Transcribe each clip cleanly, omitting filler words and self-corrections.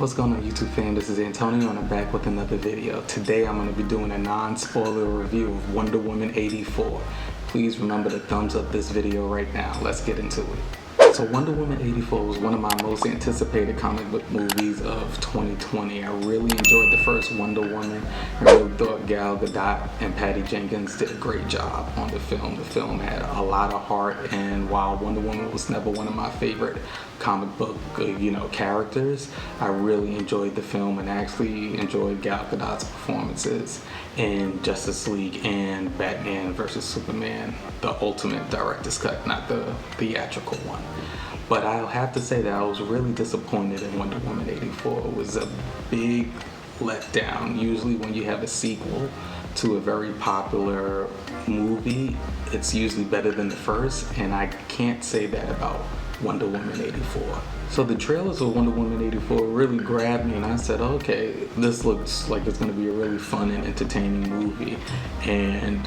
What's going on, YouTube fam? This is Antonio and I'm back with another video. Today I'm going to be doing a non-spoiler review of Wonder Woman 84. Please remember to thumbs up this video right now. Let's get into it. So Wonder Woman 84 was one of my most anticipated comic book movies of 2020. I really enjoyed the first Wonder Woman and really thought Gal Gadot and Patty Jenkins did a great job on the film. The film had a lot of heart, and while Wonder Woman was never one of my favorite comic book characters, I really enjoyed the film and actually enjoyed Gal Gadot's performances in Justice League and Batman vs Superman, the ultimate director's cut, not the theatrical one. But I'll have to say that I was really disappointed in Wonder Woman 84. It was a big letdown. Usually when you have a sequel to a very popular movie, it's usually better than the first, and I can't say that about Wonder Woman 84. So the trailers of Wonder Woman 84 really grabbed me, and I said, okay, this looks like it's going to be a really fun and entertaining movie. And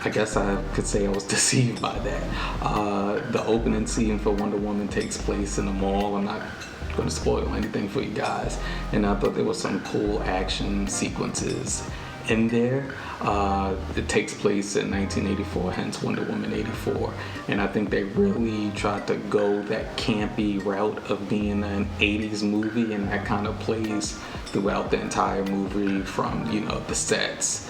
I guess I could say I was deceived by that. The opening scene for Wonder Woman takes place in a mall. I'm not going to spoil anything for you guys. And I thought there was some cool action sequences in there. It takes place in 1984, hence Wonder Woman 84. And I think they really tried to go that campy route of being an 80s movie, and that kind of plays throughout the entire movie, from the sets,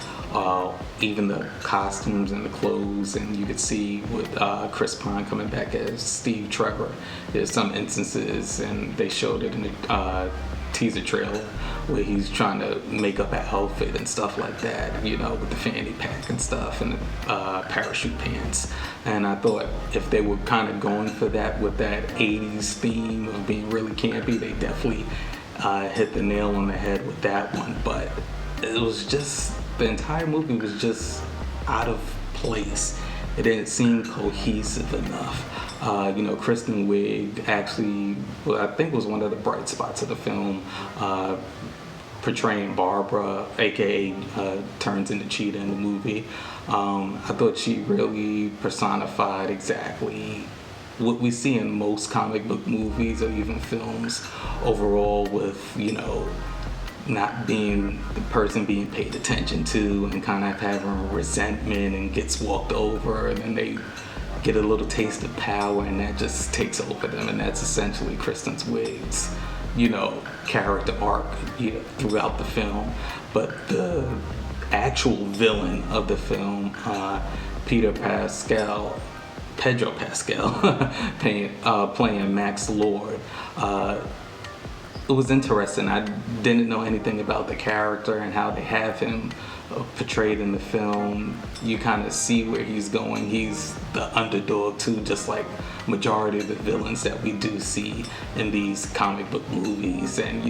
even the costumes and the clothes. And you could see with Chris Pine coming back as Steve Trevor, there's some instances, and they showed it in the teaser trailer, where he's trying to make up an outfit and stuff like that, with the fanny pack and stuff and the parachute pants. And I thought if they were kind of going for that with that 80s theme of being really campy, they definitely hit the nail on the head with that one. But it was just, the entire movie was just out of place. It didn't seem cohesive enough. Kristen Wiig actually, I think, was one of the bright spots of the film, portraying Barbara, aka turns into Cheetah in the movie. I thought she really personified exactly what we see in most comic book movies or even films overall, with not being the person being paid attention to and kind of having resentment and gets walked over, and then they get a little taste of power and that just takes over them. And that's essentially Kristen Wiig's character arc throughout the film. But the actual villain of the film, Pedro Pascal playing Max Lord, it was interesting. I didn't know anything about the character and how they have him portrayed in the film. You kind of see where he's going. He's the underdog too, just like majority of the villains that we do see in these comic book movies. And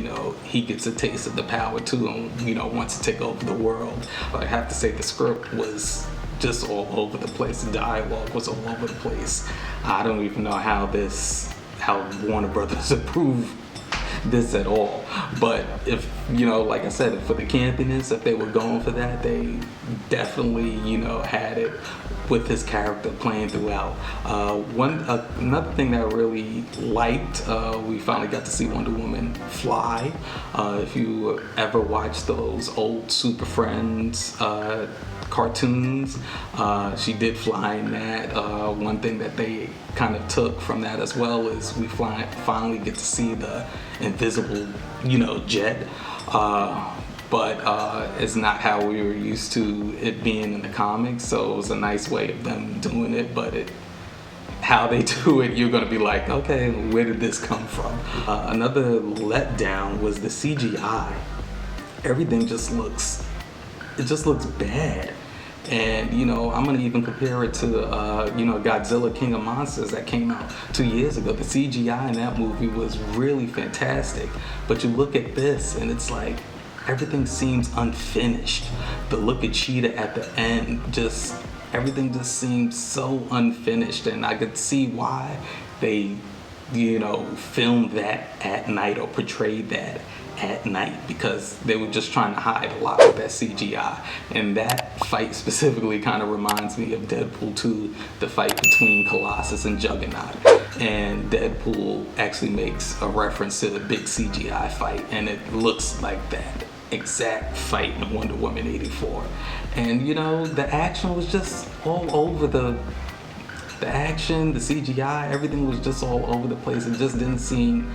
he gets a taste of the power too, and wants to take over the world. But I have to say the script was just all over the place. The dialogue was all over the place. I don't even know how Warner Brothers approved this at all. But if like I said, for the campiness, if they were going for that, they definitely had it with his character playing throughout. Another thing that I really liked, we finally got to see Wonder Woman fly. If you ever watched those old Super Friends cartoons, she did fly in that. One thing that they kind of took from that as well is we finally get to see the invisible jet, but it's not how we were used to it being in the comics. So it was a nice way of them doing it, but how they do it, you're gonna be like, okay, where did this come from? Another letdown was the CGI. Everything just looks bad. And I'm gonna even compare it to Godzilla King of Monsters that came out 2 years ago. The CGI in that movie was really fantastic, but you look at this and it's like everything seems unfinished. The look at Cheetah at the end, everything just seems so unfinished, and I could see why they filmed that at night or portrayed that at night, because they were just trying to hide a lot of that CGI. And that fight specifically kind of reminds me of Deadpool 2, the fight between Colossus and Juggernaut. And Deadpool actually makes a reference to the big CGI fight, and it looks like that exact fight in Wonder Woman 84. And the action was just all over the action, the CGI, everything was just all over the place. It just didn't seem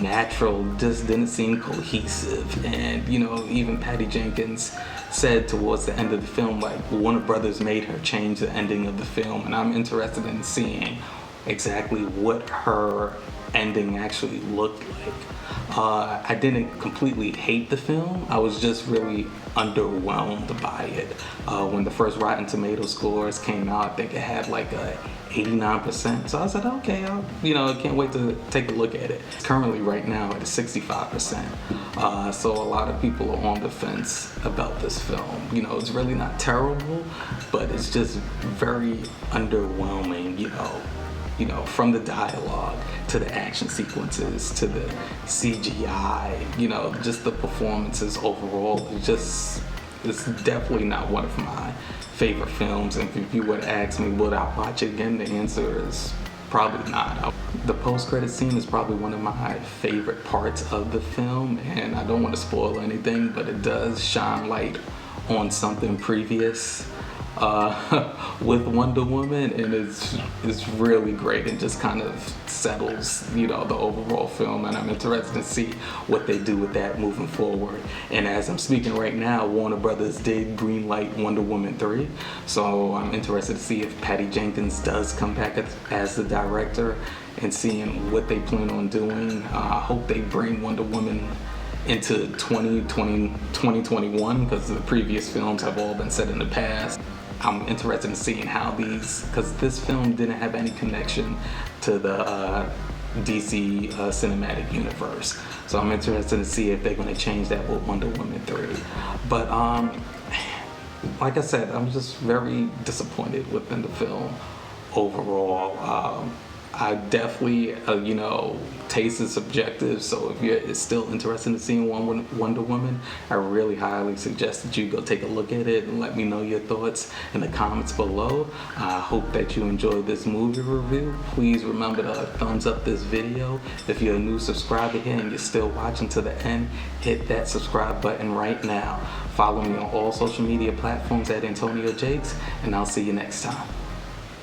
natural, just didn't seem cohesive. And even Patty Jenkins said towards the end of the film, like, Warner Brothers made her change the ending of the film, and I'm interested in seeing exactly what her ending actually looked like. I didn't completely hate the film. I was just really underwhelmed by it. When the first Rotten Tomatoes scores came out, I think it had like a 89%. So I said, okay, I can't wait to take a look at it. It's currently right now at a 65%. So a lot of people are on the fence about this film. It's really not terrible, but it's just very underwhelming, from the dialogue to the action sequences to the CGI, just the performances overall. It's definitely not one of my favorite films. And if you were to ask me, would I watch it again, the answer is probably not. The post-credit scene is probably one of my favorite parts of the film, and I don't want to spoil anything, but it does shine light on something previous with Wonder Woman, and it's really great. It just kind of settles the overall film, and I'm interested to see what they do with that moving forward. And as I'm speaking right now, Warner Brothers did greenlight Wonder Woman 3, so I'm interested to see if Patty Jenkins does come back as the director and seeing what they plan on doing. I hope they bring Wonder Woman into 2021, because the previous films have all been set in the past. I'm interested in seeing how because this film didn't have any connection to the DC cinematic universe. So I'm interested to see if they're going to change that with Wonder Woman 3. But like I said, I'm just very disappointed within the film overall. I definitely, taste is subjective, so if you're still interested in seeing Wonder Woman, I really highly suggest that you go take a look at it and let me know your thoughts in the comments below. I hope that you enjoyed this movie review. Please remember to thumbs up this video. If you're a new subscriber here and you're still watching to the end, hit that subscribe button right now. Follow me on all social media platforms at Antonio Jakes, and I'll see you next time.